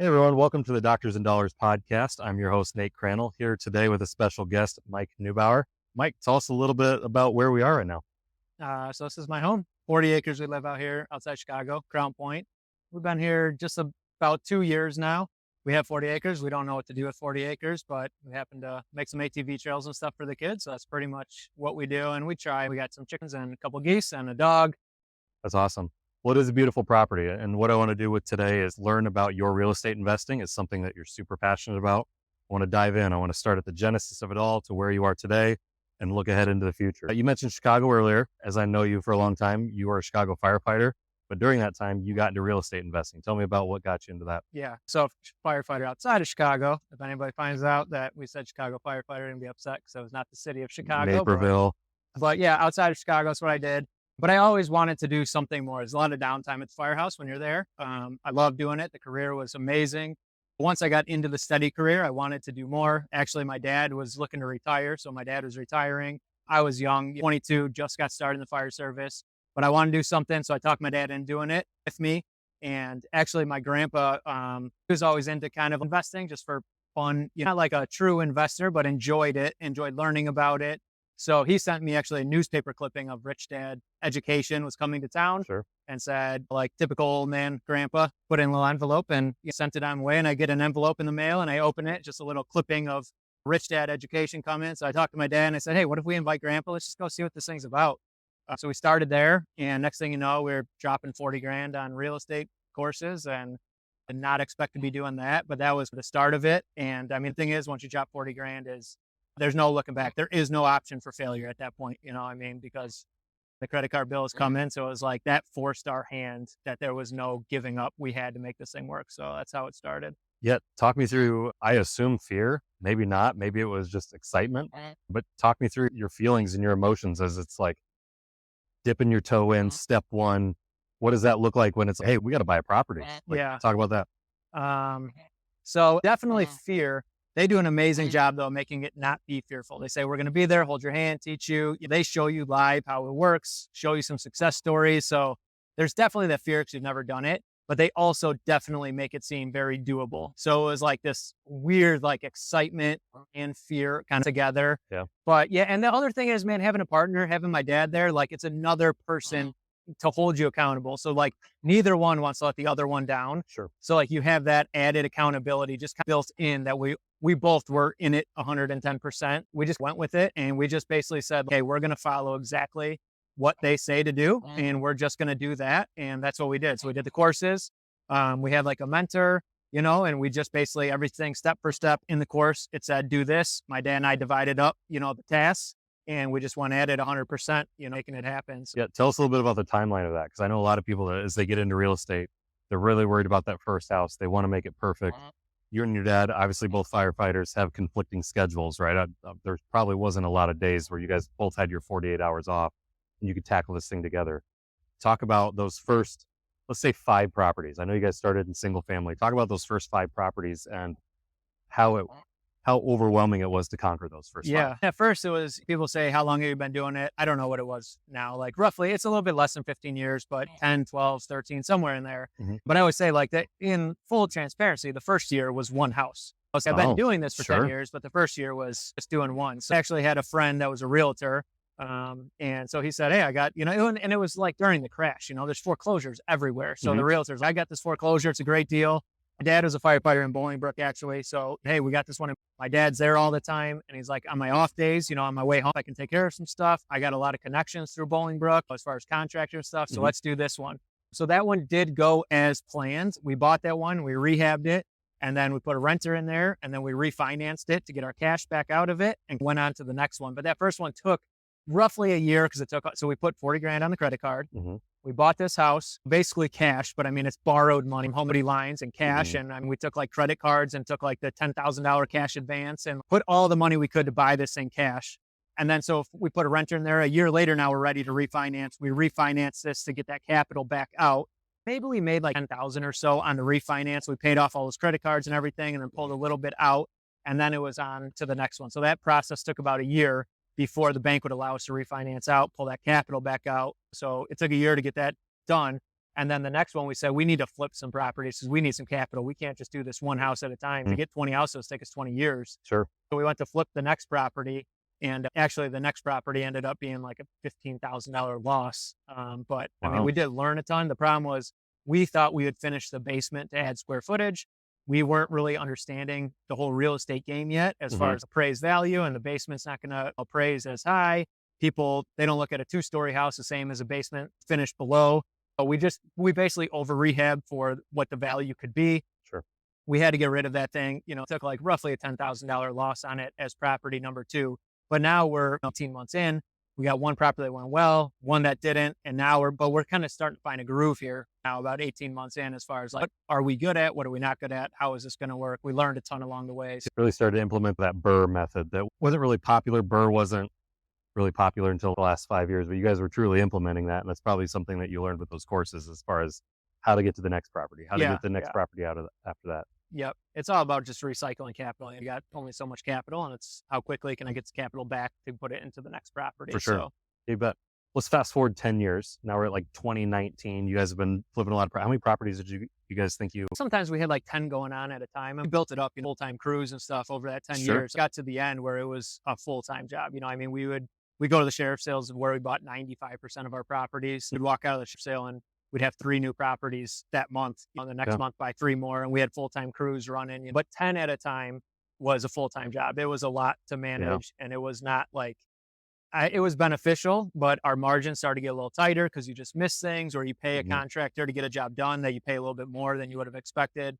Hey everyone, welcome to the Doctors and Dollars podcast. I'm your host, Nate Crannell, here today with a special guest, Mike Neubauer. Mike, tell us a little bit about where we are right now. So this is my home. 40 acres we live out here outside Chicago, Crown Point. We've been here just about 2 years now. We have 40 acres. We don't know what to do with 40 acres, but we happen to make some ATV trails and stuff for the kids. So that's pretty much what we do. And we try. We got some chickens and a couple geese and a dog. That's awesome. Well, it is a beautiful property. And what I want to do with today is learn about your real estate investing. It's something that you're super passionate about. I want to dive in. I want to start at the genesis of it all to where you are today and look ahead into the future. You mentioned Chicago earlier. As I know you for a long time, you were a Chicago firefighter, but during that time you got into real estate investing. Tell me about what got you into that. Yeah. So firefighter outside of Chicago. If anybody finds out that we said Chicago firefighter, they're going to be upset because it was not the city of Chicago. Naperville. But yeah, outside of Chicago, that's what I did. But I always wanted to do something more. There's a lot of downtime at the firehouse when you're there. I love doing it. The career was amazing. Once I got into the steady career, I wanted to do more. Actually, my dad was looking to retire. So my dad was retiring. I was young, 22, just got started in the fire service, but I wanted to do something. So I talked my dad into doing it with me. And actually my grandpa was always into kind of investing just for fun, not like a true investor, but enjoyed it, enjoyed learning about it. So he sent me actually a newspaper clipping of Rich Dad Education was coming to town. Sure. And said, like typical old man grandpa, put it in a little envelope and sent it on my way. And I get an envelope in the mail and I open it, just a little clipping of Rich Dad Education comment. So I talked to my dad and I said, hey, what if we invite grandpa? Let's just go see what this thing's about. So we started there. And next thing you know, we're dropping 40 grand on real estate courses and did not expect to be doing that. But that was the start of it. And I mean, the thing is, once you drop 40 grand there's no looking back. There is no option for failure at that point, because the credit card bills come in. So it was like that forced our hand that there was no giving up. We had to make this thing work. So that's how it started. Yeah. Talk me through, I assume fear, maybe not, maybe it was just excitement, but talk me through your feelings and your emotions as it's like dipping your toe in step one. What does that look like when it's like, hey, we got to buy a property? Yeah. Talk about that. So definitely fear. They do an amazing job though, making it not be fearful. They say, we're going to be there, hold your hand, teach you. They show you live how it works, show you some success stories. So there's definitely that fear because you've never done it, but they also definitely make it seem very doable. So it was like this weird, like excitement and fear kind of together. Yeah. But yeah. And the other thing is, man, having a partner, having my dad there, like it's another person to hold you accountable. So like neither one wants to let the other one down. Sure. So like you have that added accountability just kind of built in that we both were in it 110%. We just went with it and we just basically said, okay, we're going to follow exactly what they say to do. And we're just going to do that. And that's what we did. So we did the courses. We had like a mentor, and we just basically everything step for step in the course. It said, do this. My dad and I divided up, the tasks. And we just went at it 100%, making it happen. So. Yeah. Tell us a little bit about the timeline of that. Cause I know a lot of people that as they get into real estate, they're really worried about that first house. They want to make it perfect. You and your dad, obviously both firefighters, have conflicting schedules, right? There probably wasn't a lot of days where you guys both had your 48 hours off and you could tackle this thing together. Talk about those first, let's say 5 properties. I know you guys started in single family. Talk about those first 5 properties and how overwhelming it was to conquer those first 5. Yeah. At first it was, people say, how long have you been doing it? I don't know what it was now. Like roughly, it's a little bit less than 15 years, but 10, 12, 13, somewhere in there. But I always say like that in full transparency, the first year was one house. I've been doing this for 10 years, but the first year was just doing one. So I actually had a friend that was a realtor. And so he said, hey, I got, and it was like during the crash, there's foreclosures everywhere. So the realtors, I got this foreclosure. It's a great deal. My dad was a firefighter in Bolingbrook, actually. So, hey, we got this one. My dad's there all the time. And he's like, on my off days, on my way home, I can take care of some stuff. I got a lot of connections through Bolingbrook as far as contractor stuff. So let's do this one. So that one did go as planned. We bought that one, we rehabbed it, and then we put a renter in there, and then we refinanced it to get our cash back out of it and went on to the next one. But that first one took roughly a year because so we put 40 grand on the credit card. We bought this house, basically cash, but I mean, it's borrowed money, home equity lines and cash. And we took like credit cards and took like the $10,000 cash advance and put all the money we could to buy this thing cash. And then, so we put a renter in there. A year later, now we're ready to refinance. We refinanced this to get that capital back out. Maybe we made like 10,000 or so on the refinance. We paid off all those credit cards and everything and then pulled a little bit out. And then it was on to the next one. So that process took about a year before the bank would allow us to refinance out, pull that capital back out. So it took a year to get that done. And then the next one, we said, we need to flip some properties because we need some capital. We can't just do this one house at a time. To get 20 houses, take us 20 years. Sure. So we went to flip the next property. And actually, the next property ended up being like a $15,000 loss. But I mean, we did learn a ton. The problem was we thought we would finish the basement to add square footage. We weren't really understanding the whole real estate game yet as far as appraised value, and the basement's not going to appraise as high. People, they don't look at a 2-story house the same as a basement finished below. But we basically over rehab for what the value could be. Sure. We had to get rid of that thing. It took like roughly a $10,000 loss on it as property number 2. But now we're 18 months in. We got one property that went well, one that didn't. And now we're kind of starting to find a groove here now, about 18 months in, as far as like, what are we good at? What are we not good at? How is this going to work? We learned a ton along the way. Really started to implement that BRRRR method that wasn't really popular. BRRRR wasn't really popular until the last 5 years, but you guys were truly implementing that. And that's probably something that you learned with those courses as far as how to get to the next property, how to get the next property out of after that. Yep. It's all about just recycling capital. You got only so much capital, and it's how quickly can I get the capital back to put it into the next property. For sure. So, you bet. Let's fast forward 10 years. Now we're at like 2019. You guys have been flipping a lot of, how many properties did you guys think you? Sometimes we had like 10 going on at a time, and we built it up in full-time crews and stuff over that 10 years. Got to the end where it was a full-time job. I mean, we go to the sheriff's sales where we bought 95% of our properties. We'd walk out of the sheriff's sale and we'd have 3 new properties that month. The next month buy 3 more, and we had full-time crews running. But 10 at a time was a full-time job. It was a lot to manage, and it was not like, it was beneficial, but our margins started to get a little tighter because you just miss things, or you pay a contractor to get a job done that you pay a little bit more than you would have expected.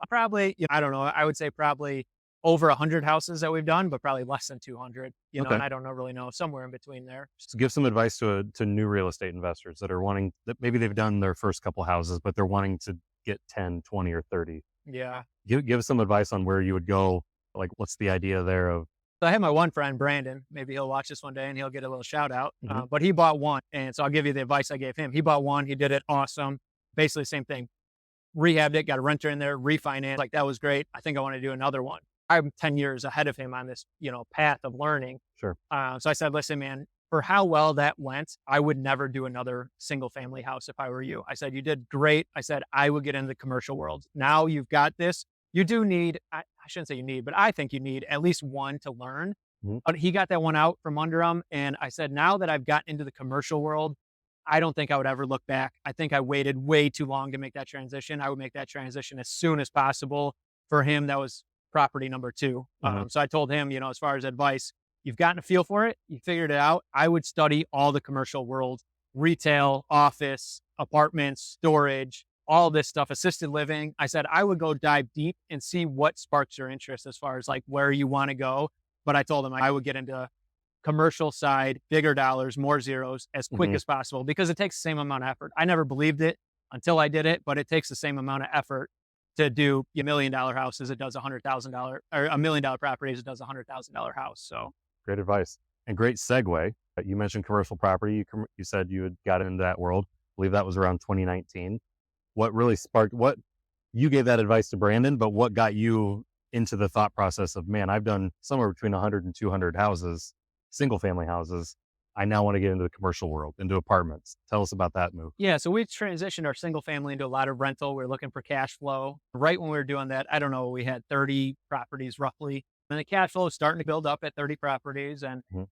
Probably, I don't know, I would say probably over 100 houses that we've done, but probably less than 200, and I don't really know, somewhere in between there. So give some advice to new real estate investors that are wanting, that maybe they've done their first couple houses, but they're wanting to get 10, 20, or 30. Yeah. Give some advice on where you would go. Like, what's the idea there of? So I have my one friend, Brandon. Maybe he'll watch this one day and he'll get a little shout out. But he bought one. And so I'll give you the advice I gave him. He bought one. He did it awesome. Basically the same thing. Rehabbed it, got a renter in there, refinanced. Like, that was great. I think I want to do another one. I'm 10 years ahead of him on this, path of learning. Sure. So I said, listen, man, for how well that went, I would never do another single family house if I were you. I said, you did great. I said, I would get into the commercial world. Now you've got this. You do need, I shouldn't say you need, but I think you need at least one to learn. But he got that one out from under him. And I said, now that I've gotten into the commercial world, I don't think I would ever look back. I think I waited way too long to make that transition. I would make that transition as soon as possible. For him, that was property number 2. So I told him, as far as advice, you've gotten a feel for it. You figured it out. I would study all the commercial world, retail, office, apartments, storage, all this stuff, assisted living. I said, I would go dive deep and see what sparks your interest as far as like where you want to go. But I told him I would get into commercial side, bigger dollars, more zeros as quick as possible, because it takes the same amount of effort. I never believed it until I did it, but it takes the same amount of effort to do $1 million house as it does $100,000, or $1 million property as it does $100,000 house. So great advice and great segue. You mentioned commercial property. You said you had got into that world. I believe that was around 2019. What really sparked, what you gave that advice to Brandon, but what got you into the thought process of, man, I've done somewhere between 100 and 200 houses, single family houses. I now want to get into the commercial world, into apartments. Tell us about that move. Yeah, so we transitioned our single family into a lot of rental. We were looking for cash flow. Right when we were doing that, I don't know, we had 30 properties roughly. And the cash flow is starting to build up at 30 properties.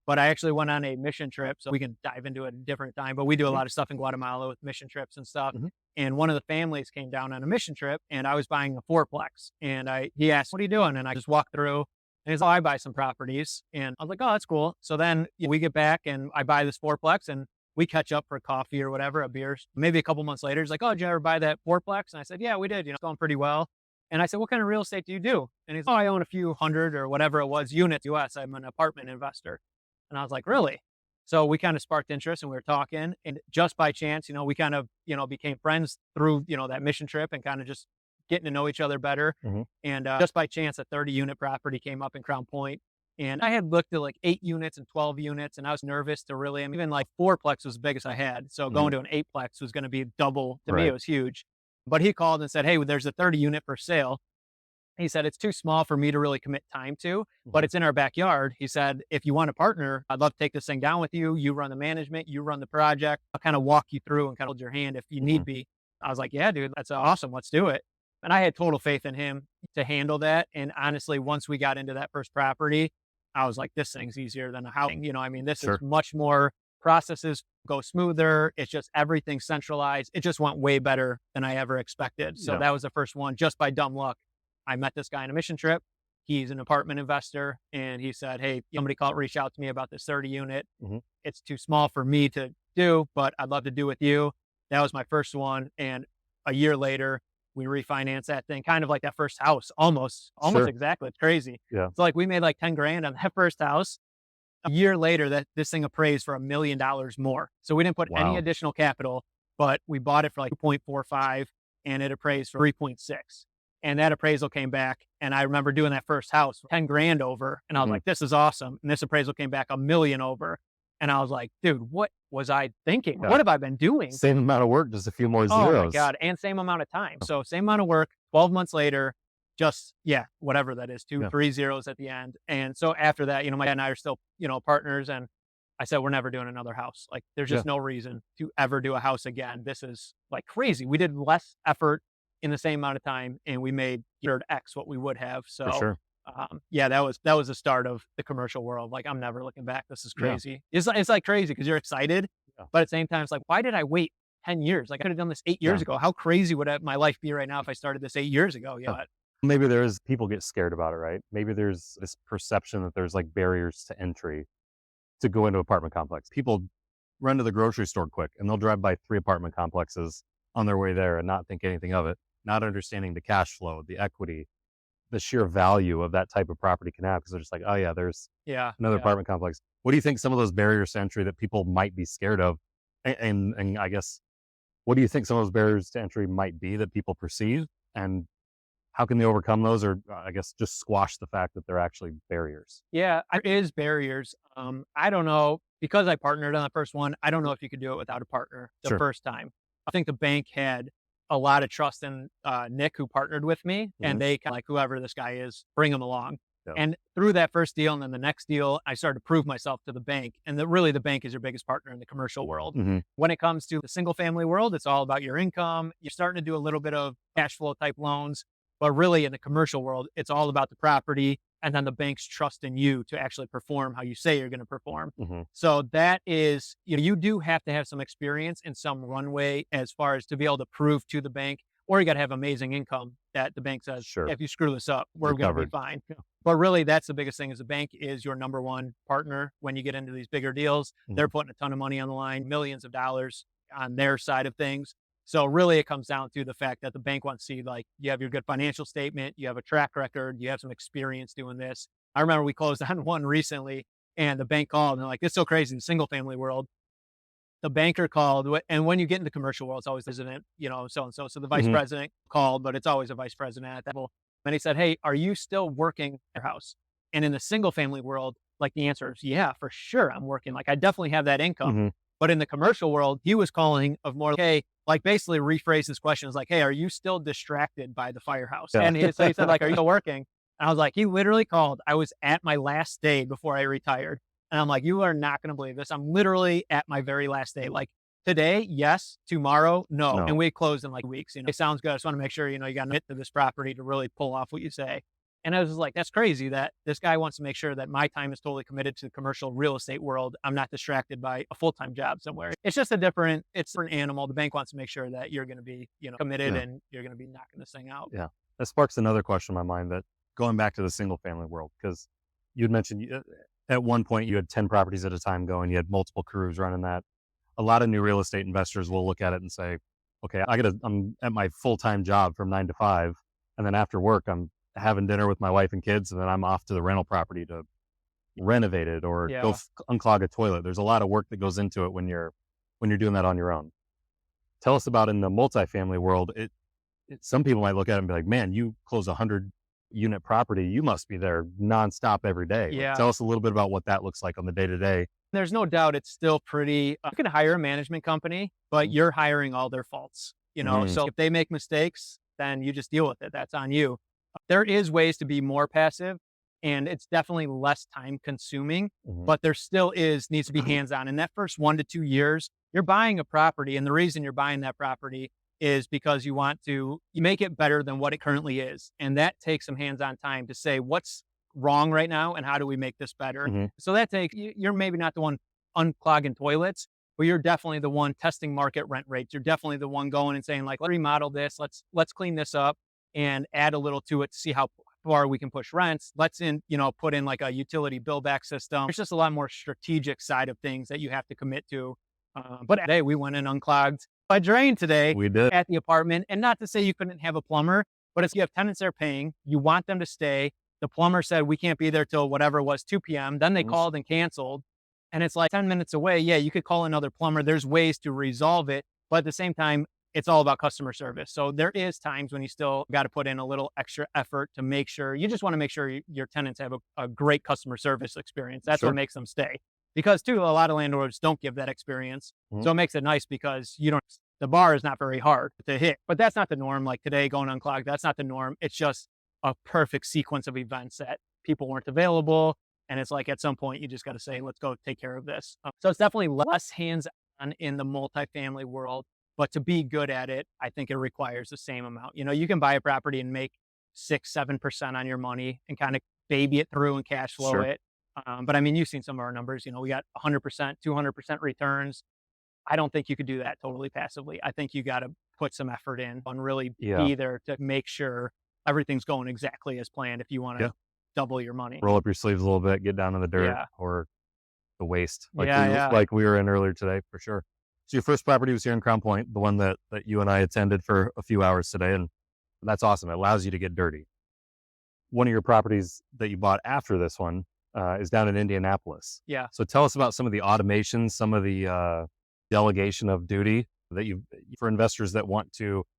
But I actually went on a mission trip, so we can dive into it at a different time. But we do a lot of stuff in Guatemala with mission trips and stuff. And one of the families came down on a mission trip, and I was buying a 4-plex. And he asked, what are you doing? And I just walked through. And he's like, oh, I buy some properties. And I was like, oh, that's cool. So then we get back and I buy this 4-plex, and we catch up for coffee or whatever, a beer. Maybe a couple months later, he's like, oh, did you ever buy that 4-plex? And I said, yeah, we did. It's going pretty well. And I said, what kind of real estate do you do? And he's like, oh, I own a few hundred or whatever it was units US. I'm an apartment investor. And I was like, really? So we kind of sparked interest and we were talking, and just by chance, we kind of, became friends through, that mission trip and kind of just getting to know each other better. And just by chance, a 30-unit property came up in Crown Point. And I had looked at like 8 units and 12 units, and I was nervous to really, even like 4-plex was the biggest I had. So going to an 8-plex was going to be double. To me, it was huge. But he called and said, hey, there's a 30-unit for sale. He said, it's too small for me to really commit time to, but it's in our backyard. He said, if you want to partner, I'd love to take this thing down with you. You run the management, you run the project. I'll kind of walk you through and kind of hold your hand if you need be. I was like, yeah, dude, that's awesome. Let's do it. And I had total faith in him to handle that. And honestly, once we got into that first property, I was like, this thing's easier than a house. I mean, this is Sure. much more processes go smoother. It's just everything centralized. It just went way better than I ever expected. So Yeah. that was the first one. Just by dumb luck, I met this guy on a mission trip. He's an apartment investor. And he said, hey, somebody reach out to me about this 30 unit. Hmm. It's too small for me to do, but I'd love to do with you. That was my first one. And a year later, we refinanced that thing, kind of like that first house, almost Sure. exactly. It's crazy. Yeah. So like we made like 10 grand on that first house. A year later, that this thing appraised for $1 million more. So we didn't put any Wow. additional capital, but we bought it for like 2.45 and it appraised for 3.6. And that appraisal came back. And I remember doing that first house 10 grand over. And I was Mhm. like, this is awesome. And this appraisal came back $1 million over. And I was like, dude, what was I thinking? Yeah. What have I been doing? Same amount of work, just a few more Oh my zeros. God. And same amount of time. So same amount of work, 12 months later, just, yeah, whatever that is, Yeah. 3 zeros at the end. And so after that, my dad and I are still, partners. And I said, we're never doing another house. Like there's just no reason to ever do a house again. This is like crazy. We did less effort in the same amount of time and we made third X what we would have. For So sure. yeah, that was the start of the commercial world. Like I'm never looking back. This is Yeah. crazy. It's like crazy because you're excited, Yeah. but at the same time, it's like, why did I wait 10 years? Like I could have done this 8 years Yeah. ago. How crazy would my life be right now if I started this 8 years ago? Yeah. Yeah. Maybe people get scared about it, right? Maybe there's this perception that there's like barriers to entry to go into apartment complex. People run to the grocery store quick and they'll drive by 3 apartment complexes on their way there and not think anything of it, not understanding the cash flow, the equity, the sheer value of that type of property can have because they're just like, oh yeah, there's Yeah. another Yeah. apartment complex. What do you think some of those barriers to entry that people might be scared of? And I guess, what do you think some of those barriers to entry might be that people perceive? And how can they overcome those, or I guess just squash the fact that they're actually barriers? Yeah, there is barriers. I don't know because I partnered on the first one. I don't know if you could do it without a partner the Sure. first time. I think the bank had a lot of trust in Nick, who partnered with me, Mhm. and they kind of like whoever this guy is, bring him along. Yeah. And through that first deal and then the next deal, I started to prove myself to the bank. And really, the bank is your biggest partner in the commercial world. Hmm. When it comes to the single family world, it's all about your income. You're starting to do a little bit of cash flow type loans. But really, in the commercial world, it's all about the property and then the bank's trust in you to actually perform how you say you're going to perform. Hmm. So that is, you do have to have some experience and some runway as far as to be able to prove to the bank, or you got to have amazing income that the bank says, Sure. if you screw this up, we're You're going to be covered. fine. Yeah. But really, that's the biggest thing is the bank is your number one partner when you get into these bigger deals. Mhm. They're putting a ton of money on the line, millions of dollars on their side of things. So really it comes down to the fact that the bank wants to see like you have your good financial statement, you have a track record, you have some experience doing this. I remember we closed on one recently and the bank called and they're like, it's so crazy in the single family world. The banker called, and when you get into the commercial world, it's always president, so-and-so. So the vice Mhm. president called, but it's always a vice president at that level. And he said, hey, are you still working at your house? And in the single family world, like the answer is, yeah, for sure. I'm working. Like I definitely have that income. Mhm. But in the commercial world, he was calling of more, hey, like basically rephrase his question is like, hey, are you still distracted by the firehouse? Yeah. And so he said, like, are you still working? And I was like, he literally called. I was at my last day before I retired. And I'm like, you are not going to believe this. I'm literally at my very last day. Like today, yes. Tomorrow, no. No. And we closed in like weeks. It sounds good. I just want to make sure, you got to commit to this property to really pull off what you say. And I was just like, that's crazy that this guy wants to make sure that my time is totally committed to the commercial real estate world. I'm not distracted by a full-time job somewhere. It's just it's a different animal. The bank wants to make sure that you're going to be, committed Yeah. and you're going to be knocking this thing out. Yeah. That sparks another question in my mind, that going back to the single family world, because you'd mentioned at one point you had 10 properties at a time going, you had multiple crews running that. A lot of new real estate investors will look at it and say, okay, I'm at my full-time job from 9 to 5. And then after work, I'm having dinner with my wife and kids. And then I'm off to the rental property to renovate it or Yeah. go unclog a toilet. There's a lot of work that goes into it when you're doing that on your own. Tell us about in the multifamily world. Some people might look at it and be like, man, you close 100-unit property, you must be there nonstop every day. Like, Yeah. tell us a little bit about what that looks like on the day to day. There's no doubt it's still pretty, you can hire a management company, but you're hiring all their faults, Mhm. So if they make mistakes, then you just deal with it. That's on you. There is ways to be more passive and it's definitely less time consuming, Mhm. but there still needs to be hands-on. In that first 1 to 2 years, you're buying a property. And the reason you're buying that property is because you make it better than what it currently is. And that takes some hands-on time to say what's wrong right now and how do we make this better. Mm-hmm. So that takes, you're maybe not the one unclogging toilets, but you're definitely the one testing market rent rates. You're definitely the one going and saying like, let's remodel this, let's clean this up and add a little to it to see how far we can push rents. Let's put in like a utility bill back system. There's just a lot more strategic side of things that you have to commit to. But today we went and unclogged a drain today We did. at the apartment. And not to say you couldn't have a plumber, but if you have tenants that are paying, you want them to stay. The plumber said, we can't be there till whatever it was, 2 p.m. Then they called and canceled. And it's like 10 minutes away. Yeah, you could call another plumber. There's ways to resolve it. But at the same time, it's all about customer service. So there is times when you still got to put in a little extra effort to make sure, you just want to make sure your tenants have a great customer service experience. That's what makes them stay. Because too, a lot of landlords don't give that experience. So it makes it nice because the bar is not very hard to hit, but that's not the norm. Like today going unclogged, that's not the norm. It's just a perfect sequence of events that people weren't available. And it's like, at some point you just got to say, let's go take care of this. So it's definitely less hands-on in the multifamily world, but to be good at it, I think it requires the same amount. You can buy a property and make 6-7% on your money and kind of baby it through and cash flow it. But I mean, you've seen some of our numbers, we got 100%, 200% returns. I don't think you could do that totally passively. I think you got to put some effort in and really be there to make sure everything's going exactly as planned if you want to double your money. Roll up your sleeves a little bit, get down in the dirt or the waste like we were in earlier today, for sure. So your first property was here in Crown Point, the one that you and I attended for a few hours today. And that's awesome. It allows you to get dirty. One of your properties that you bought after this one is down in Indianapolis. Yeah. So tell us about some of the automation, some of the delegation of duty that for investors that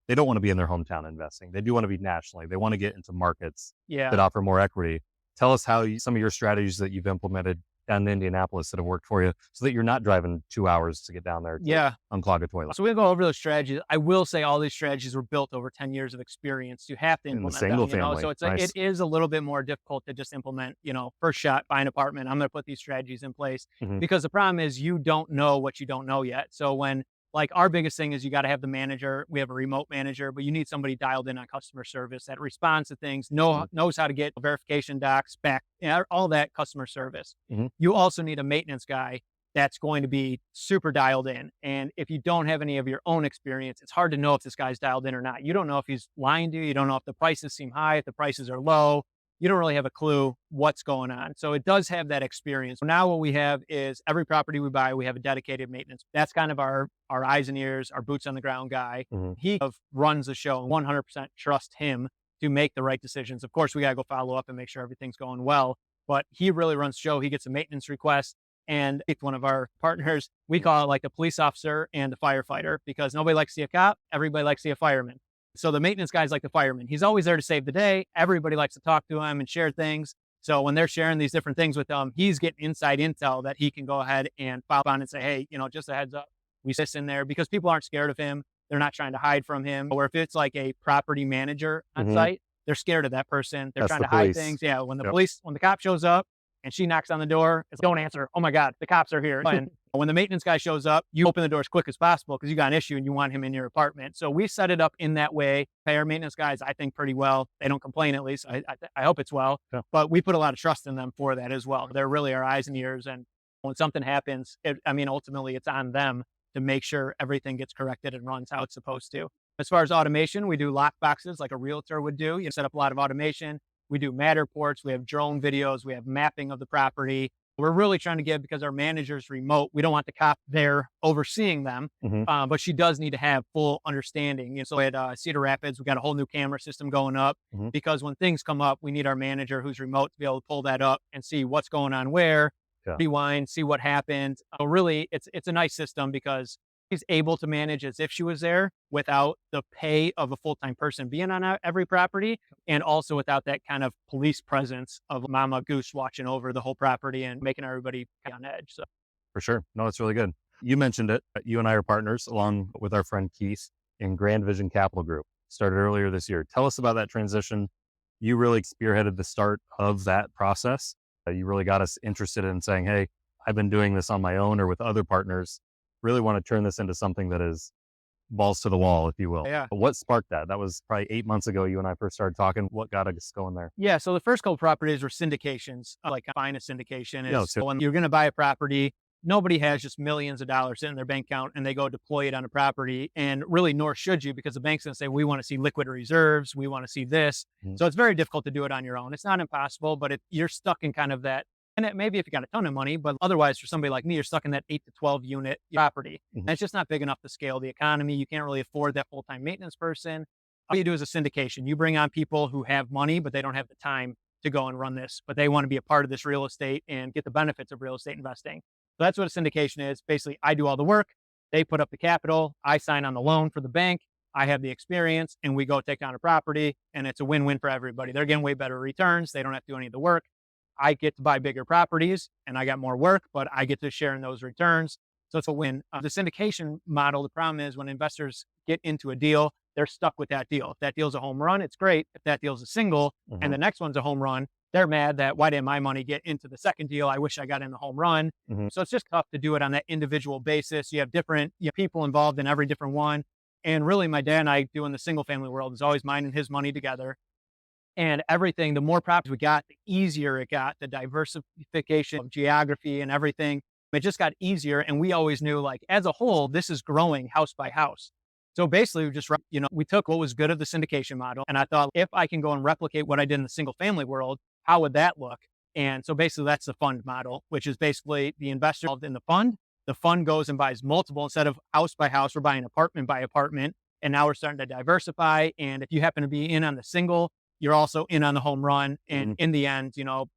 they don't want to be in their hometown investing. They do want to be nationally. They want to get into markets that offer more equity. Tell us how some of your strategies that you've implemented down in Indianapolis that have worked for you so that you're not driving 2 hours to get down there to unclog a toilet. So we'll go over those strategies. I will say all these strategies were built over 10 years of experience. You have to implement in the single family. So it is a little bit more difficult to just implement, first shot, buy an apartment. I'm going to put these strategies in place because the problem is you don't know what you don't know yet. So when like our biggest thing is you got to have the manager. We have a remote manager, but you need somebody dialed in on customer service that responds to things, knows how to get verification docs back, all that customer service. You also need a maintenance guy that's going to be super dialed in. And if you don't have any of your own experience, it's hard to know if this guy's dialed in or not. You don't know if he's lying to you. You don't know if the prices seem high, if the prices are low. You don't really have a clue what's going on. So it does have that experience. Now what we have is every property we buy, we have a dedicated maintenance. That's kind of our eyes and ears, our boots on the ground guy. He runs the show and 100% trust him to make the right decisions. Of course, we got to go follow up and make sure everything's going well, but he really runs the show. He gets a maintenance request. And it's one of our partners, we call it like the police officer and the firefighter because nobody likes to see a cop. Everybody likes to see a fireman. So the maintenance guy's like the fireman. He's always there to save the day. Everybody likes to talk to him and share things. So when they're sharing these different things with him, he's getting inside intel that he can go ahead and follow on and say, hey, just a heads up, we sit in there because people aren't scared of him. They're not trying to hide from him. Or if it's like a property manager on site, they're scared of that person. They're trying to hide things. Yeah. When the cop shows up and she knocks on the door, it's don't answer. Oh my God, the cops are here. And when the maintenance guy shows up, you open the door as quick as possible because you got an issue and you want him in your apartment. So we set it up in that way. Pay our maintenance guys, I think, pretty well. They don't complain, at least. I hope it's well. Yeah. But we put a lot of trust in them for that as well. They're really our eyes and ears. And when something happens, ultimately it's on them to make sure everything gets corrected and runs how it's supposed to. As far as automation, we do lock boxes like a realtor would do. You set up a lot of automation. We do Matterports. We have drone videos. We have mapping of the property. We're really trying to give, because our manager's remote, we don't want the cop there overseeing them, but she does need to have full understanding. So at Cedar Rapids, we got a whole new camera system going up because when things come up, we need our manager who's remote to be able to pull that up and see what's going on where, rewind, see what happened. So really, it's a nice system because she's able to manage as if she was there without the pay of a full-time person being on every property, and also without that kind of police presence of Mama Goose watching over the whole property and making everybody on edge. So for sure. No, it's really good. You mentioned it. You and I are partners along with our friend Keith in Grand Vision Capital Group. Started earlier this year. Tell us about that transition. You really spearheaded the start of that process. You really got us interested in saying, hey, I've been doing this on my own or with other partners. Really want to turn this into something that is balls to the wall, if you will. Yeah. But what sparked that? That was probably 8 months ago. You and I first started talking. What got us going there? Yeah. So the first couple properties were syndications. Like buying a syndication Yeah, is so when you're going to buy a property, nobody has just millions of dollars in their bank account and they go deploy it on a property. And really, nor should you, because the bank's going to say, we want to see liquid reserves. We want to see this. So it's very difficult to do it on your own. It's not impossible, but you're stuck in kind of that. And maybe if you got a ton of money, but otherwise for somebody like me, you're stuck in that 8 to 12 unit property. And it's just not big enough to scale the economy. You can't really afford that full-time maintenance person. All you do is a syndication. You bring on people who have money, but they don't have the time to go and run this, but they want to be a part of this real estate and get the benefits of real estate investing. So that's what a syndication is. Basically, I do all the work. They put up the capital. I sign on the loan for the bank. I have the experience and we go take on a property and it's a win-win for everybody. They're getting way better returns. They don't have to do any of the work. I get to buy bigger properties and I got more work, but I get to share in those returns. So it's a win. The syndication model, the problem is when investors get into a deal, they're stuck with that deal. If that deal's a home run, it's great. If that deal's a single and the next one's a home run, they're mad that why didn't my money get into the second deal? I wish I got in the home run. So it's just tough to do it on that individual basis. You have different people involved in every different one. And really my dad and I do in the single family world is always mine and his money together. And everything, the more properties we got, the easier it got, the diversification of geography and everything. It just got easier. And we always knew, like, as a whole, this is growing house by house. So basically, we just, we took what was good of the syndication model. And I thought, if I can go and replicate what I did in the single family world, how would that look? And so basically, that's the fund model, which is basically the investor involved in the fund. The fund goes and buys multiple instead of house by house. We're buying apartment by apartment. And now we're starting to diversify. And if you happen to be in on the single, you're also in on the home run. And in the end,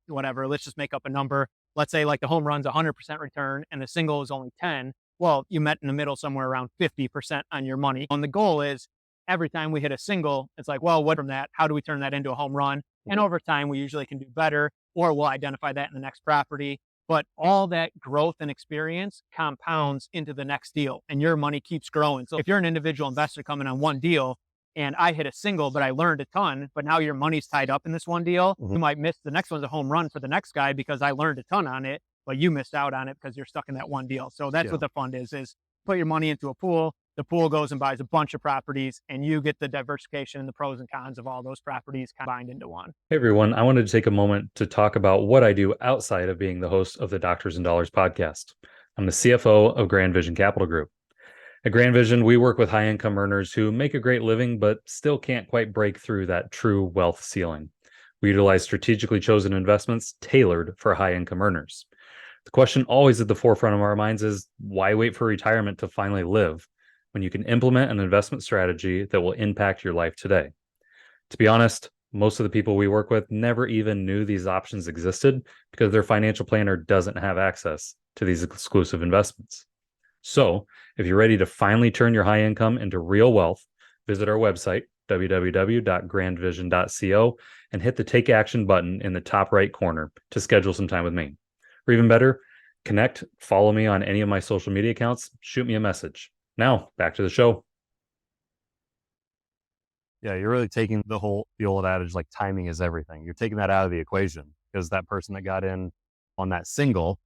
whatever, let's just make up a number. Let's say like the home run's 100% return and the single is only 10. Well, you met in the middle somewhere around 50% on your money. And the goal is every time we hit a single, it's like, well, what from that? How do we turn that into a home run? And over time, we usually can do better, or we'll identify that in the next property. But all that growth and experience compounds into the next deal and your money keeps growing. So if you're an individual investor coming on one deal, and I hit a single, but I learned a ton, but now your money's tied up in this one deal. You might miss the next one's a home run for the next guy because I learned a ton on it, but you missed out on it because you're stuck in that one deal. So that's what the fund is put your money into a pool. The pool goes and buys a bunch of properties and you get the diversification and the pros and cons of all those properties combined into one. Hey everyone, I wanted to take a moment to talk about what I do outside of being the host of the Doctors and Dollars podcast. I'm the CFO of Grand Vision Capital Group. At Grand Vision, we work with high-income earners who make a great living, but still can't quite break through that true wealth ceiling. We utilize strategically chosen investments tailored for high-income earners. The question always at the forefront of our minds is, why wait for retirement to finally live when you can implement an investment strategy that will impact your life today? To be honest, most of the people we work with never even knew these options existed because their financial planner doesn't have access to these exclusive investments. So, if you're ready to finally turn your high income into real wealth, visit our website, www.grandvision.co, and hit the Take Action button in the top right corner to schedule some time with me. Or even better, connect, follow me on any of my social media accounts, shoot me a message. Now, back to the show. Yeah, you're really taking the old adage, like timing is everything. You're taking that out of the equation because that person that got in on that single,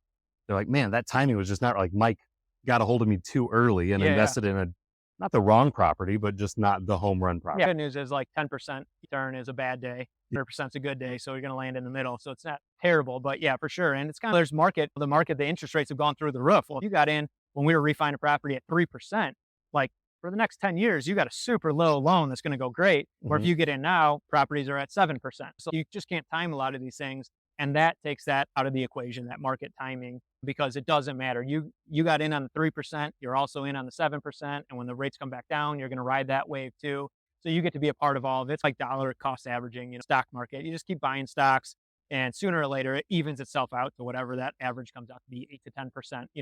they're like, man, that timing was just not like Mike got a hold of me too early and invested in not the wrong property, but just not the home run property. Yeah, good news is like 10% return is a bad day. 100% is a good day. So you're going to land in the middle. So it's not terrible, but yeah, for sure. And it's kind of, the interest rates have gone through the roof. Well, if you got in when we were refining a property at 3%, like for the next 10 years, you got a super low loan that's going to go great. Or if you get in now, properties are at 7%. So you just can't time a lot of these things. And that takes that out of the equation, that market timing, because it doesn't matter. You got in on the 3%, you're also in on the 7%. And when the rates come back down, you're going to ride that wave too. So you get to be a part of all of it. It's like dollar cost averaging, stock market. You just keep buying stocks and sooner or later it evens itself out to whatever that average comes out to be, 8 to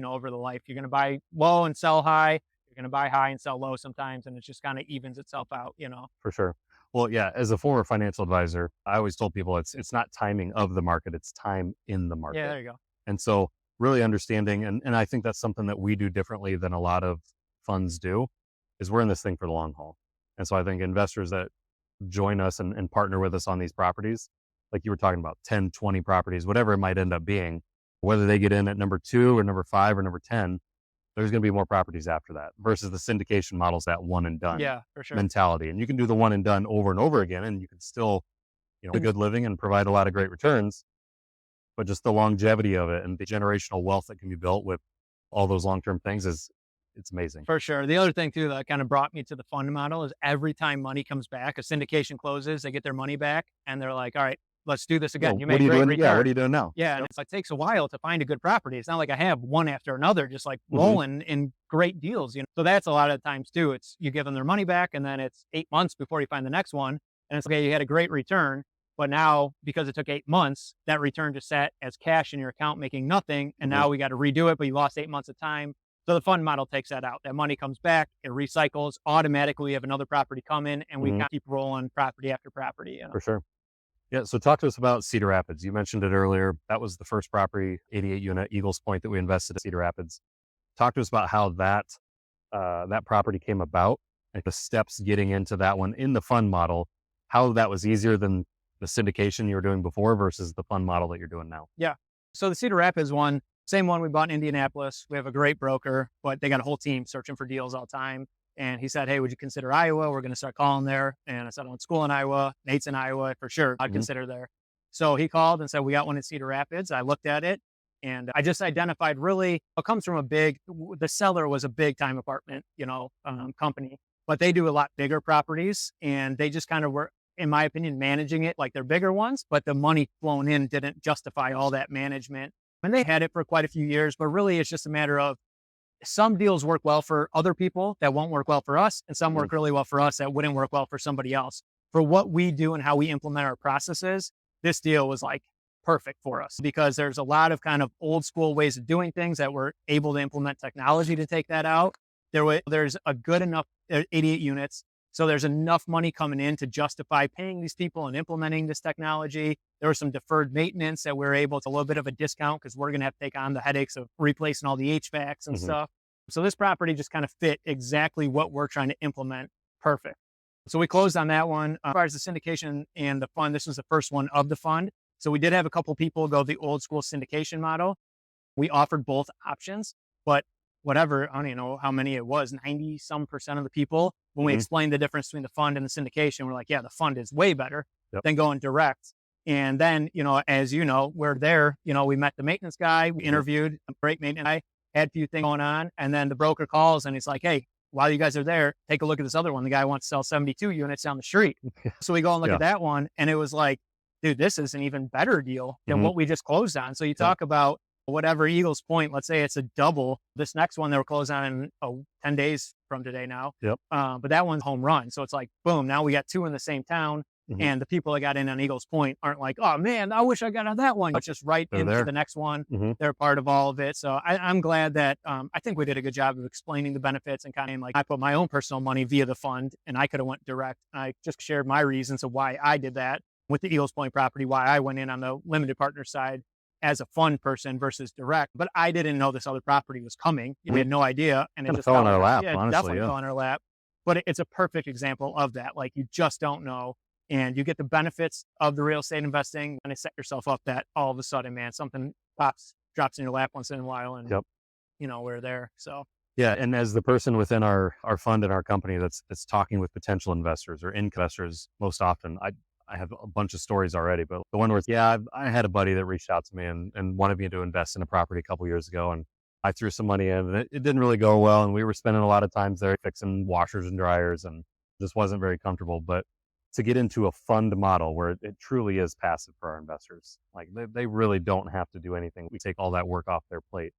10%, over the life. You're going to buy low and sell high. You're going to buy high and sell low sometimes. And it just kind of evens itself out, For sure. Well, yeah, as a former financial advisor, I always told people it's not timing of the market, it's time in the market. Yeah, there you go. And so really understanding, and I think that's something that we do differently than a lot of funds do, is we're in this thing for the long haul. And so I think investors that join us and partner with us on these properties, like you were talking about, 10, 20 properties, whatever it might end up being, whether they get in at number 2 or number 5 or number 10, there's going to be more properties after that versus the syndication models, that one and done Yeah, for sure. mentality. And you can do the one and done over and over again, and you can still, a good living and provide a lot of great returns, but just the longevity of it and the generational wealth that can be built with all those long-term things it's amazing. For sure. The other thing too that kind of brought me to the fund model is every time money comes back, a syndication closes, they get their money back, and they're like, all right, let's do this again. Well, You what made are you great doing? return. Yeah, what are you doing now? Yeah, and it's like takes a while to find a good property. It's not like I have one after another, just like Mhm. rolling in great deals. So that's a lot of times too. It's you give them their money back, and then it's 8 months before you find the next one, and it's okay. You had a great return, but now because it took 8 months, that return just sat as cash in your account, making nothing, and Mhm. now we got to redo it. But you lost 8 months of time. So the fund model takes that out. That money comes back, it recycles automatically. We have another property come in, and we Mhm. kind of keep rolling property after property. For sure. Yeah. So talk to us about Cedar Rapids. You mentioned it earlier. That was the first property, 88 unit Eagles Point, that we invested in Cedar Rapids. Talk to us about how that property came about, and the steps getting into that one in the fund model, how that was easier than the syndication you were doing before versus the fund model that you're doing now. Yeah. So the Cedar Rapids one, same one we bought in Indianapolis. We have a great broker, but they got a whole team searching for deals all the time. And he said, hey, would you consider Iowa? We're going to start calling there. And I said, I went to school in Iowa. Nate's in Iowa for sure. I'd Mhm. consider there. So he called and said, we got one in Cedar Rapids. I looked at it and I just identified really it comes from the seller was a big time apartment, company, but they do a lot bigger properties and they just kind of were, in my opinion, managing it like they're bigger ones, but the money flown in didn't justify all that management. And they had it for quite a few years, but really it's just a matter of some deals work well for other people that won't work well for us, and some work really well for us that wouldn't work well for somebody else. For what we do and how we implement our processes, this deal was like perfect for us because there's a lot of kind of old school ways of doing things that we're able to implement technology to take that out. There's a good enough 88 units. So there's enough money coming in to justify paying these people and implementing this technology. There was some deferred maintenance that we're able to a little bit of a discount because we're going to have to take on the headaches of replacing all the HVACs and Mhm. stuff. So this property just kind of fit exactly what we're trying to implement. Perfect. So we closed on that one. As far as the syndication and the fund, this was the first one of the fund. So we did have a couple people go the old school syndication model. We offered both options, but whatever, I don't even know how many it was, 90 some percent of the people, when we Mhm. explained the difference between the fund and the syndication, we're like, yeah, the fund is way better Yep. than going direct. And then, as you know, we're there, we met the maintenance guy, we interviewed a great maintenance guy, had a few things going on. And then the broker calls and he's like, hey, while you guys are there, take a look at this other one. The guy wants to sell 72 units down the street. So we go and look Yeah. at that one. And it was like, dude, this is an even better deal than Mhm. what we just closed on. So you talk about whatever Eagles Point, let's say it's a double. This next one they were closed on in 10 days from today now. Yep. But that one's home run. So it's like, boom, now we got two in the same town. Mhm. And the people that got in on Eagles Point aren't like, oh man, I wish I got on that one. It's just right They're into there. the next one. Mhm. They're part of all of it. So I'm glad that I think we did a good job of explaining the benefits and kind of like I put my own personal money via the fund and I could have went direct. I just shared my reasons of why I did that with the Eagles Point property, why I went in on the limited partner side as a fund person versus direct. But I didn't know this other property was coming. We had no idea. And it Kinda just fell in our like- lap, yeah, it honestly, definitely yeah. fell in our lap. But it's a perfect example of that. Like you just don't know. And you get the benefits of the real estate investing and it set yourself up that all of a sudden, man, something drops in your lap once in a while. And, Yep. we're there. So Yeah, and as the person within our fund and our company that's talking with potential investors or investors most often, I have a bunch of stories already, but the one where I had a buddy that reached out to me and wanted me to invest in a property a couple years ago, and I threw some money in, and it didn't really go well, and we were spending a lot of times there fixing washers and dryers, and just wasn't very comfortable. But to get into a fund model where it truly is passive for our investors, like they really don't have to do anything. We take all that work off their plate.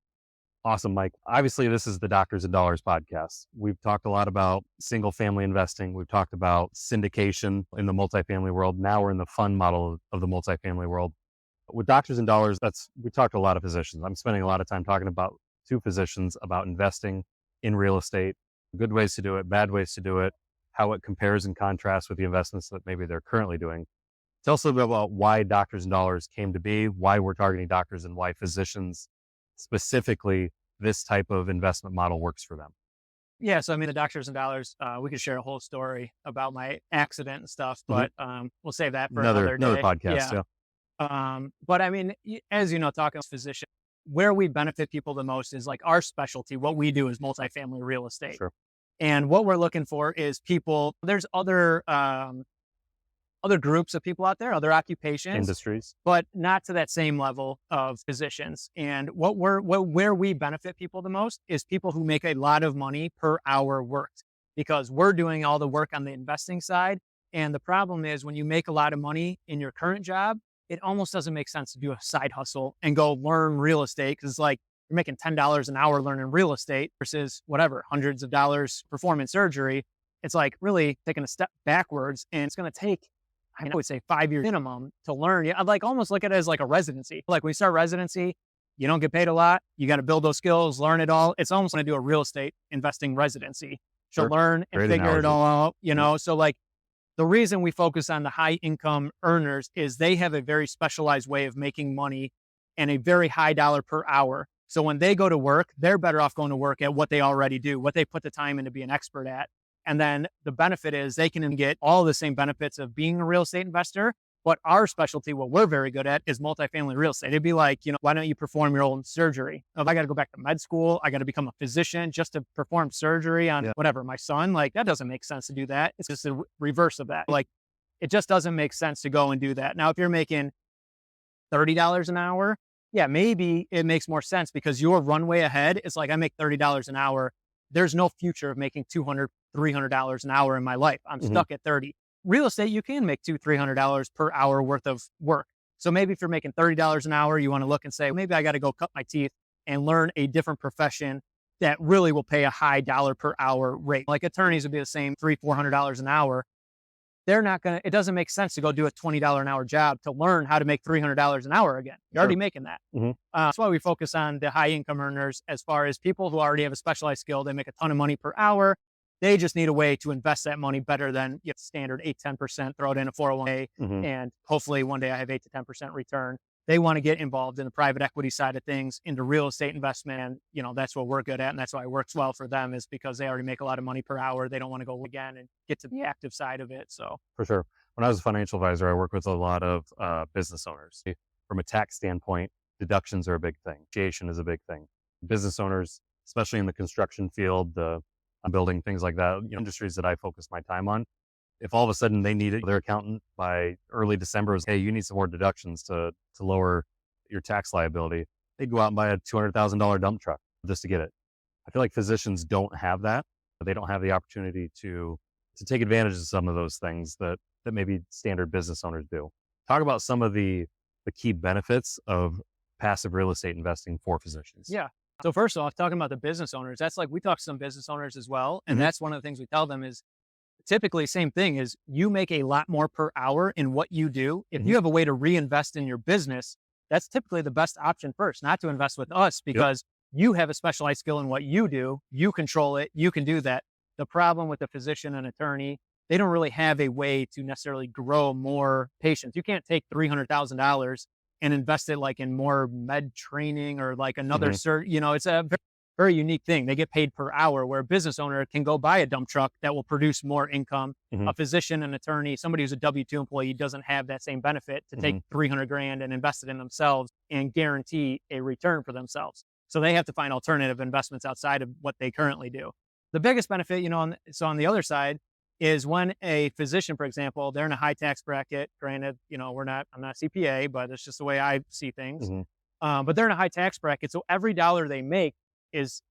Awesome, Mike. Obviously, this is the Doctors and Dollars podcast. We've talked a lot about single family investing. We've talked about syndication in the multifamily world. Now we're in the fund model of the multifamily world. With Doctors and Dollars, we talked to a lot of physicians. I'm spending a lot of time talking about two physicians about investing in real estate, good ways to do it, bad ways to do it, how it compares and contrasts with the investments that maybe they're currently doing. Tell us a little bit about why Doctors and Dollars came to be, why we're targeting doctors, and why physicians specifically this type of investment model works for them. yeah, so I mean the Doctors and Dollars, we could share a whole story about my accident and stuff, but we'll save that for another day. Podcast. Yeah. But I mean, as you know, talking to physicians, where we benefit people the most is like our specialty. What we do is multifamily real estate. Sure. And what we're looking for is people, there's other groups of people out there, other occupations, Industries, but not to that same level of positions. And where we benefit people the most is people who make a lot of money per hour worked, because we're doing all the work on the investing side. And the problem is when you make a lot of money in your current job, it almost doesn't make sense to do a side hustle and go learn real estate. Cause it's like you're making $10 an hour learning real estate versus whatever, hundreds of dollars performing surgery. It's like really taking a step backwards, and it's going to take, I would say 5 years minimum to learn. I'd like almost look at it as like a residency. Like when you start residency, you don't get paid a lot. You got to build those skills, learn it all. It's almost going to do a real estate investing residency. So Sure. learn and Great figure it analogy. all out, you know? So like the reason we focus on the high income earners is they have a very specialized way of making money and a very high dollar per hour. So when they go to work, they're better off going to work at what they already do, what they put the time in to be an expert at. And then the benefit is they can get all the same benefits of being a real estate investor. But our specialty, what we're very good at, is multifamily real estate. It'd be like, you know, why don't you perform your own surgery? If I got to go back to med school, I got to become a physician just to perform surgery on whatever, my son, like that doesn't make sense to do that. It's just the reverse of that. Like it just doesn't make sense to go and do that. Now, if you're making $30 an hour, yeah, maybe it makes more sense because your runway ahead is like, I make $30 an hour. There's no future of making $200, $300 an hour in my life. I'm stuck at 30. Real estate, you can make $200, $300 per hour worth of work. So maybe if you're making $30 an hour, you want to look and say, maybe I got to go cut my teeth and learn a different profession that really will pay a high dollar per hour rate. Like attorneys would be the same, $300, $400 an hour. They're not going to, it doesn't make sense to go do a $20 an hour job to learn how to make $300 an hour again. You're already making that. That's why we focus on the high income earners as far as people who already have a specialized skill. They make a ton of money per hour. They just need a way to invest that money better than standard 8-10%, throw it in a 401k, and hopefully one day I have 8-10% return. They want to get involved in the private equity side of things, into real estate investment. And, you know, that's what we're good at. And that's why it works well for them, is because they already make a lot of money per hour. They don't want to go again and get to the active side of it. So for sure. When I was a financial advisor, I worked with a lot of business owners. From a tax standpoint, deductions are a big thing. Depreciation is a big thing. Business owners, especially in the construction field, the building, things like that, you know, industries that I focus my time on. If all of a sudden they needed their accountant by early December was, hey, you need some more deductions to lower your tax liability, they'd go out and buy a $200,000 dump truck just to get it. I feel like physicians don't have that. They don't have the opportunity to take advantage of some of those things that maybe standard business owners do. Talk about some of the key benefits of passive real estate investing for physicians. Yeah. So first off, talking about the business owners, that's like, we talk to some business owners as well. And that's one of the things we tell them is typically same thing is you make a lot more per hour in what you do. If you have a way to reinvest in your business, that's typically the best option first, not to invest with us, because you have a specialized skill in what you do. You control it. You can do that. The problem with a physician and attorney, they don't really have a way to necessarily grow more patients. You can't take $300,000 and invest it like in more med training or like another you know, it's a very unique thing. They get paid per hour, where a business owner can go buy a dump truck that will produce more income. A physician, an attorney, somebody who's a W-2 employee doesn't have that same benefit to take 300 grand and invest it in themselves and guarantee a return for themselves. So they have to find alternative investments outside of what they currently do. The biggest benefit, you know, so on the other side, is when a physician, for example, they're in a high tax bracket. Granted, you know, I'm not CPA, but it's just the way I see things. But they're in a high tax bracket. So every dollar they make is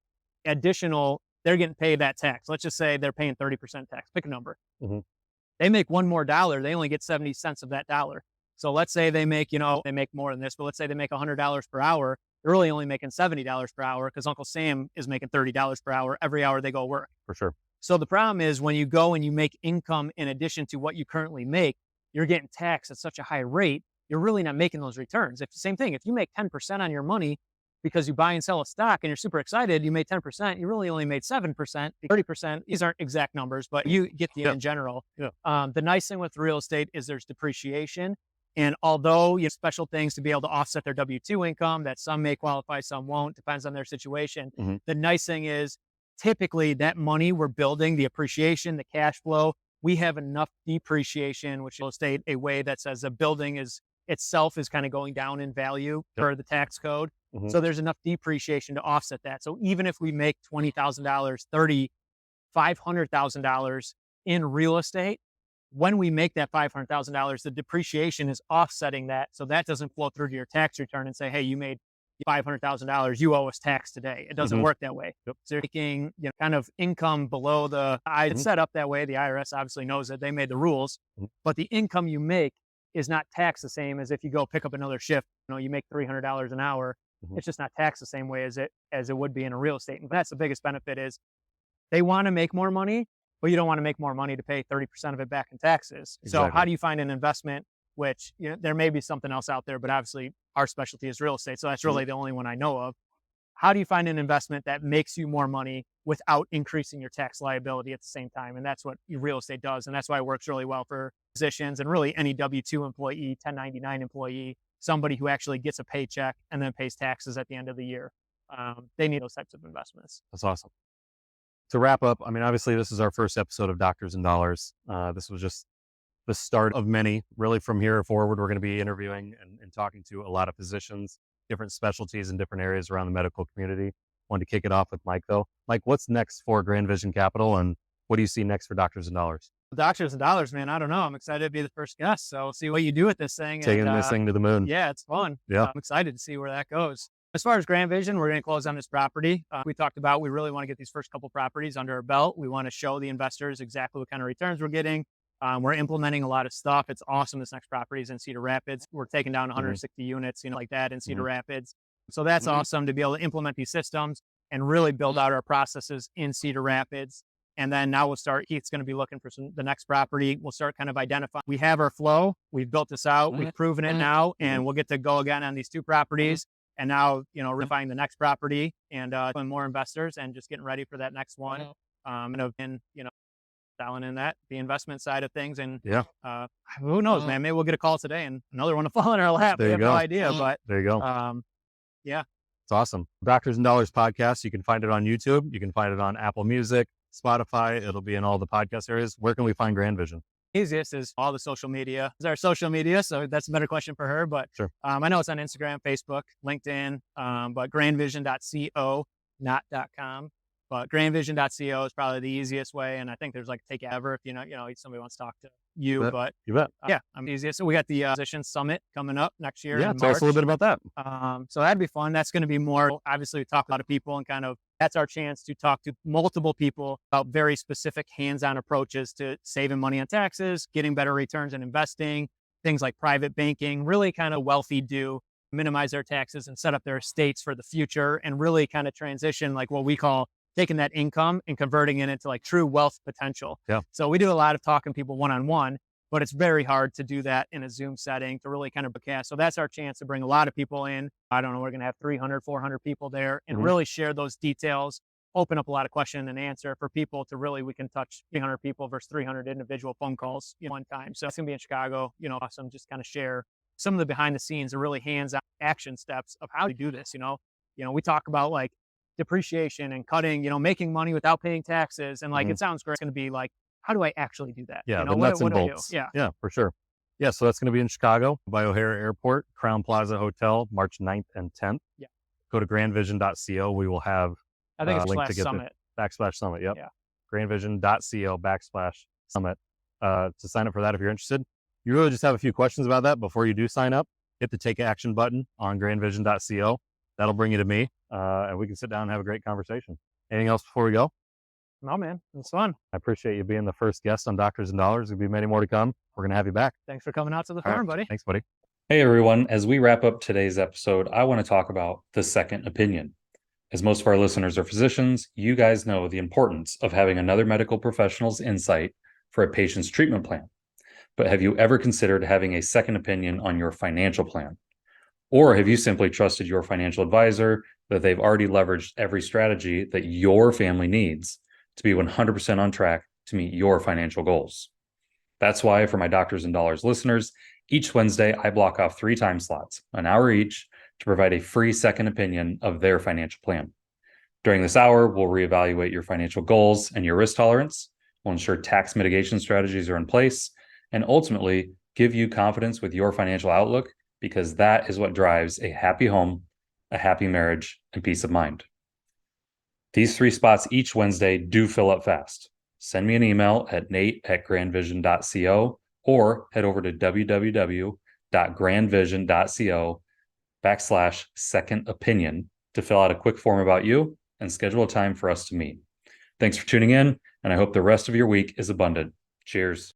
additional. They're getting paid that tax. Let's just say they're paying 30% tax. Pick a number. They make one more dollar. They only get 70 cents of that dollar. So let's say they make, you know, they make more than this, but let's say they make $100 per hour. They're really only making $70 per hour because Uncle Sam is making $30 per hour every hour they go work. For sure. So the problem is when you go and you make income in addition to what you currently make, you're getting taxed at such a high rate, you're really not making those returns. Same thing, if you make 10% on your money because you buy and sell a stock and you're super excited, you made 10%, you really only made 7%, 30%. These aren't exact numbers, but you get the in general. The nice thing with real estate is there's depreciation. And although you have special things to be able to offset their W-2 income that some may qualify, some won't, depends on their situation. The nice thing is typically that money we're building, the appreciation, the cash flow, we have enough depreciation, which real estate, a way that says a building is itself is kind of going down in value per the tax code. So there's enough depreciation to offset that. So even if we make $20,000, $30,000, $500,000 in real estate, when we make that $500,000, the depreciation is offsetting that. So that doesn't flow through to your tax return and say, hey, you made $500,000, you owe us tax today. It doesn't work that way. So you're taking kind of income below the, it's set up that way. The IRS obviously knows that they made the rules, but the income you make is not taxed the same as if you go pick up another shift. You make $300 an hour. It's just not taxed the same way as it would be in a real estate. And that's the biggest benefit is they want to make more money, but you don't want to make more money to pay 30% of it back in taxes. Exactly. So how do you find an investment, which there may be something else out there, but obviously our specialty is real estate. So that's really the only one I know of. How do you find an investment that makes you more money without increasing your tax liability at the same time? And that's what real estate does. And that's why it works really well for physicians and really any W-2 employee, 1099 employee, somebody who actually gets a paycheck and then pays taxes at the end of the year. They need those types of investments. That's awesome. To wrap up, I mean, obviously this is our first episode of Doctors and Dollars. This was just the start of many. Really from here forward, we're going to be interviewing and talking to a lot of physicians, different specialties in different areas around the medical community. Wanted to kick it off with Mike though. Mike, what's next for Grand Vision Capital and what do you see next for Doctors and Dollars? Doctors and Dollars, man, I don't know. I'm excited to be the first guest. So see what you do with this thing. Taking this thing to the moon. Yeah, it's fun. Yeah. I'm excited to see where that goes. As far as Grand Vision, we're going to close on this property. We talked about, we really want to get these first couple properties under our belt. We want to show the investors exactly what kind of returns we're getting. We're implementing a lot of stuff. It's awesome. This next property is in Cedar Rapids. We're taking down 160 units, like that in Cedar Rapids. So that's awesome to be able to implement these systems and really build out our processes in Cedar Rapids. And then now we'll start, Keith's going to be looking for the next property. We'll start kind of identifying. We have our flow. We've built this out. We've proven it now, and we'll get to go again on these two properties. And now, refining the next property and doing more investors and just getting ready for that next one. And have been, dialing in that, the investment side of things. And who knows, man, maybe we'll get a call today and another one to fall in our lap. We have no idea, but there you go. Yeah. It's awesome. Doctors and Dollars podcast. You can find it on YouTube. You can find it on Apple Music, Spotify. It'll be in all the podcast areas. Where can we find Grand Vision? Easiest is all the social media. It's our social media, so that's a better question for her. But sure. I know it's on Instagram, Facebook, LinkedIn, but grandvision.co, not .com. But grandvision.co is probably the easiest way. And I think there's like Take Ever if somebody wants to talk to you. But you bet. Yeah, I'm easiest. So we got the Physician Summit coming up next year. Yeah, tell us a little bit about that. So that'd be fun. That's going to be more, obviously we talk to a lot of people and kind of, that's our chance to talk to multiple people about very specific hands-on approaches to saving money on taxes, getting better returns in investing, things like private banking, really kind of wealthy do minimize their taxes and set up their estates for the future and really kind of transition like what we call taking that income and converting it into like true wealth potential. Yeah. So we do a lot of talking people one-on-one, but it's very hard to do that in a Zoom setting to really kind of broadcast. So that's our chance to bring a lot of people in. I don't know, we're going to have 300, 400 people there and really share those details, open up a lot of question and answer for people to really, we can touch 300 people versus 300 individual phone calls one time. So it's going to be in Chicago, awesome. Just kind of share some of the behind the scenes and really hands-on action steps of how to do this. We talk about like depreciation and cutting, making money without paying taxes. And like, it sounds great. It's going to be like, how do I actually do that? Yeah, the nuts and bolts. Yeah, for sure. Yeah, so that's going to be in Chicago by O'Hare Airport, Crown Plaza Hotel, March 9th and 10th. Yeah. Go to grandvision.co. We will have I think it's link to get summit. /summit. Yep. Yeah. grandvision.co /summit to sign up for that if you're interested. You really just have a few questions about that before you do sign up. Hit the take action button on grandvision.co. That'll bring you to me, and we can sit down and have a great conversation. Anything else before we go? No, man. It's fun. I appreciate you being the first guest on Doctors and Dollars. There'll be many more to come. We're going to have you back. Thanks for coming out to the farm, buddy. Thanks, buddy. Hey, everyone. As we wrap up today's episode, I want to talk about the second opinion. As most of our listeners are physicians, you guys know the importance of having another medical professional's insight for a patient's treatment plan. But have you ever considered having a second opinion on your financial plan? Or have you simply trusted your financial advisor that they've already leveraged every strategy that your family needs to be 100% on track to meet your financial goals? That's why for my Doctors and Dollars listeners, each Wednesday I block off 3 time slots, an hour each, to provide a free second opinion of their financial plan. During this hour, we'll reevaluate your financial goals and your risk tolerance. We'll ensure tax mitigation strategies are in place and ultimately give you confidence with your financial outlook because that is what drives a happy home, a happy marriage, and peace of mind. These 3 spots each Wednesday do fill up fast. Send me an email at nate@grandvision.co or head over to www.grandvision.co/second opinion to fill out a quick form about you and schedule a time for us to meet. Thanks for tuning in, and I hope the rest of your week is abundant. Cheers.